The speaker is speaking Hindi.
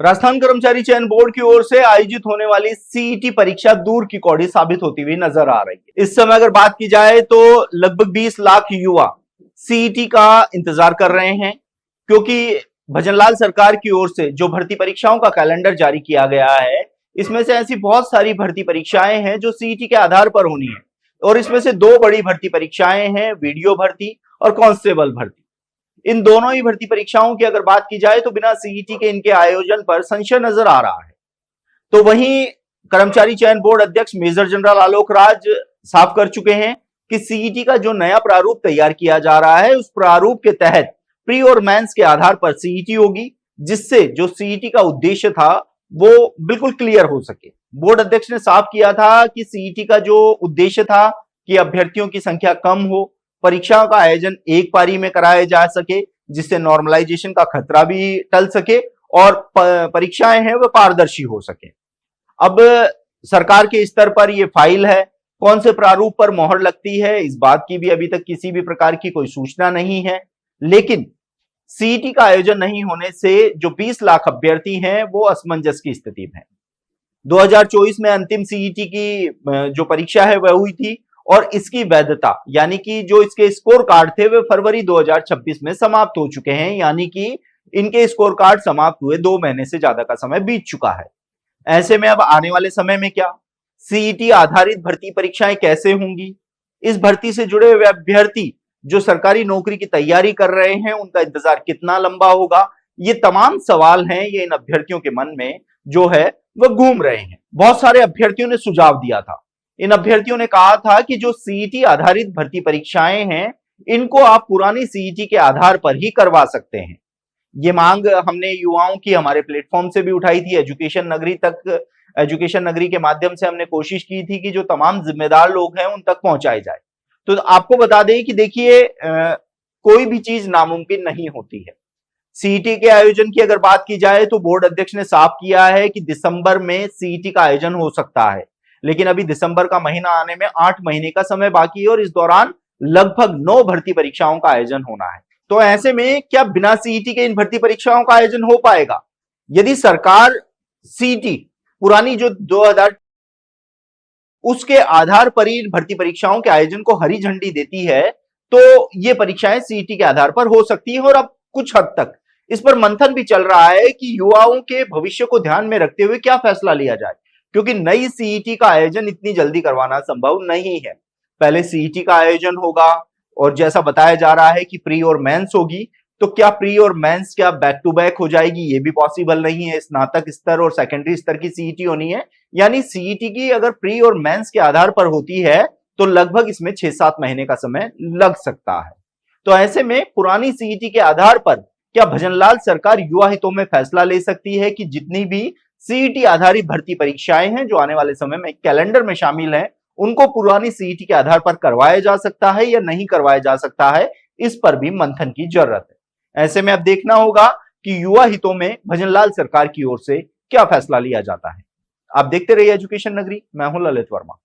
राजस्थान कर्मचारी चयन बोर्ड की ओर से आयोजित होने वाली सीईटी परीक्षा दूर की कौड़ी साबित होती हुई नजर आ रही है। इस समय अगर बात की जाए तो लगभग 20 लाख युवा सीईटी का इंतजार कर रहे हैं, क्योंकि भजनलाल सरकार की ओर से जो भर्ती परीक्षाओं का कैलेंडर जारी किया गया है, इसमें से ऐसी बहुत सारी भर्ती परीक्षाएं हैं जो सीईटी के आधार पर होनी है। और इसमें से दो बड़ी भर्ती परीक्षाएं हैं, वीडियो भर्ती और कांस्टेबल भर्ती। इन दोनों ही भर्ती परीक्षाओं की अगर बात की जाए तो बिना सीईटी के इनके आयोजन पर संशय नजर आ रहा है। तो वहीं कर्मचारी चयन बोर्ड अध्यक्ष मेजर जनरल आलोक राज साफ कर चुके हैं कि सीईटी का जो नया प्रारूप तैयार किया जा रहा है, उस प्रारूप के तहत प्री और मेंस के आधार पर सीईटी होगी, जिससे जो सीईटी का उद्देश्य था वो बिल्कुल क्लियर हो सके। बोर्ड अध्यक्ष ने साफ किया था कि सीईटी का जो उद्देश्य था कि अभ्यर्थियों की संख्या कम हो, परीक्षाओं का आयोजन एक पारी में कराया जा सके, जिससे नॉर्मलाइजेशन का खतरा भी टल सके और परीक्षाएं हैं वह पारदर्शी हो सके। अब सरकार के स्तर पर यह फाइल है, कौन से प्रारूप पर मोहर लगती है इस बात की भी अभी तक किसी भी प्रकार की कोई सूचना नहीं है। लेकिन सीईटी का आयोजन नहीं होने से जो 20 लाख अभ्यर्थी हैं वो असमंजस की स्थिति में है। 2024 में अंतिम सीईटी की जो परीक्षा है वह हुई थी और इसकी वैधता यानी कि जो इसके स्कोर कार्ड थे वे फरवरी 2026 में समाप्त हो चुके हैं, यानी कि इनके स्कोर कार्ड समाप्त हुए 2 महीने से ज्यादा का समय बीत चुका है। ऐसे में अब आने वाले समय में क्या सीईटी आधारित भर्ती परीक्षाएं कैसे होंगी, इस भर्ती से जुड़े हुए अभ्यर्थी जो सरकारी नौकरी की तैयारी कर रहे हैं उनका इंतजार कितना लंबा होगा, ये तमाम सवाल हैं, ये इन अभ्यर्थियों के मन में जो है वह घूम रहे हैं। बहुत सारे अभ्यर्थियों ने सुझाव दिया था। इन अभ्यर्थियों ने कहा था कि जो सीईटी आधारित भर्ती परीक्षाएं हैं इनको आप पुरानी सीईटी के आधार पर ही करवा सकते हैं। ये मांग हमने युवाओं की हमारे प्लेटफॉर्म से भी उठाई थी। एजुकेशन नगरी के माध्यम से हमने कोशिश की थी कि जो तमाम जिम्मेदार लोग हैं उन तक पहुंचाए जाए। तो आपको बता दें कि देखिए कोई भी चीज नामुमकिन नहीं होती है। सीईटी के आयोजन की अगर बात की जाए तो बोर्ड अध्यक्ष ने साफ किया है कि दिसंबर में सीईटी का आयोजन हो सकता है, लेकिन अभी दिसंबर का महीना आने में 8 महीने का समय बाकी है और इस दौरान लगभग 9 भर्ती परीक्षाओं का आयोजन होना है। तो ऐसे में क्या बिना सीईटी के इन भर्ती परीक्षाओं का आयोजन हो पाएगा? यदि सरकार सीईटी पुरानी जो 2000 उसके आधार पर ही भर्ती परीक्षाओं के आयोजन को हरी झंडी देती है तो ये परीक्षाएं सीईटी के आधार पर हो सकती है। और अब कुछ हद तक इस पर मंथन भी चल रहा है कि युवाओं के भविष्य को ध्यान में रखते हुए क्या फैसला लिया जाए, क्योंकि नई सीईटी का आयोजन इतनी जल्दी करवाना संभव नहीं है। पहले सीईटी का आयोजन होगा और जैसा बताया जा रहा है कि प्री और मेंस होगी, तो क्या प्री और मेंस क्या बैक टू बैक हो जाएगी? ये भी पॉसिबल नहीं है। स्नातक स्तर और सेकेंडरी स्तर की सीईटी होनी है, यानी सीईटी की अगर प्री और मेंस के आधार पर होती है तो लगभग इसमें 6-7 महीने का समय लग सकता है। तो ऐसे में पुरानी सीईटी के आधार पर क्या भजनलाल सरकार युवा हितों में फैसला ले सकती है कि जितनी भी सीईटी आधारित भर्ती परीक्षाएं हैं जो आने वाले समय में कैलेंडर में शामिल हैं उनको पुरानी सीईटी के आधार पर करवाया जा सकता है या नहीं करवाया जा सकता है, इस पर भी मंथन की जरूरत है। ऐसे में अब देखना होगा कि युवा हितों में भजनलाल सरकार की ओर से क्या फैसला लिया जाता है। आप देखते रहिए एजुकेशन नगरी, मैं हूं ललित वर्मा।